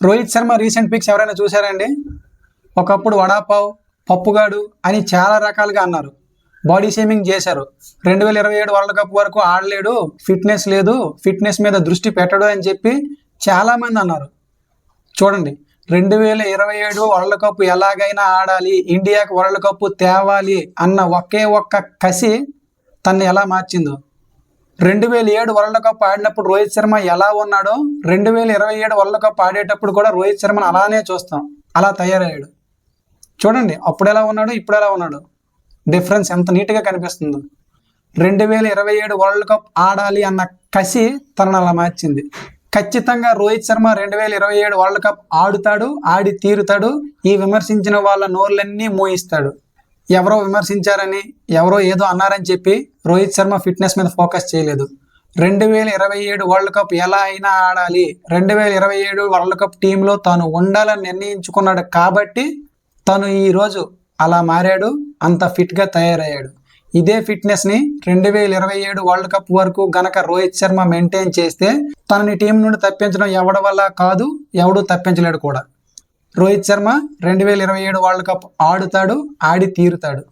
Rohit Sharma recent pics ఎవరైనా చూసారండి? ఒకప్పుడు వడాపావ్, పప్పుగాడు అని చాలా రకాలుగా అన్నారు. బాడీ షేమింగ్ చేశారు. 2027 వరల్డ్ కప్ వరకు ఆడలేడు, ఫిట్నెస్ లేదు, ఫిట్నెస్ మీద దృష్టి పెట్టడు అని చెప్పి చాలామంది అన్నారు. చూడండి, 2027 వరల్డ్ కప్ ఎలాగైనా ఆడాలి, ఇండియాకి వరల్డ్ కప్ తేవాలి అన్న ఒకే ఒక్క కసి తన్ని ఎలా మార్చిందో. 2007 వరల్డ్ కప్ ఆడినప్పుడు రోహిత్ శర్మ ఎలా ఉన్నాడో 2027 వరల్డ్ కప్ ఆడేటప్పుడు కూడా రోహిత్ శర్మను అలానే చూస్తాం. అలా తయారయ్యాడు. చూడండి, అప్పుడు ఎలా ఉన్నాడు, ఇప్పుడు ఎలా ఉన్నాడు, డిఫరెన్స్ ఎంత నీట్గా కనిపిస్తుందో. 2027 వరల్డ్ కప్ ఆడాలి అన్న కసి తనను అలా మార్చింది. ఖచ్చితంగా రోహిత్ శర్మ 2027 వరల్డ్ కప్ ఆడుతాడు, ఆడి తీరుతాడు. ఈ విమర్శించిన వాళ్ళ నోర్లన్నీ మోయిస్తాడు. ఎవరో విమర్శించారని, ఎవరో ఏదో అన్నారని చెప్పి రోహిత్ శర్మ ఫిట్నెస్ మీద ఫోకస్ చేయలేదు. 2027 వరల్డ్ కప్ ఎలా అయినా ఆడాలి, 2027 వరల్డ్ కప్ టీంలో తాను ఉండాలని నిర్ణయించుకున్నాడు కాబట్టి తను ఈరోజు అలా మారాడు, అంత ఫిట్గా తయారయ్యాడు. ఇదే ఫిట్నెస్ని 2027 వరల్డ్ కప్ వరకు గనక రోహిత్ శర్మ మెయింటైన్ చేస్తే తనని టీం నుండి తప్పించడం ఎవడి వల్ల కాదు, ఎవడు తప్పించలేడు కూడా. రోహిత్ శర్మ 2027 వరల్డ్ కప్ ఆడుతాడు, ఆడి తీరుతాడు.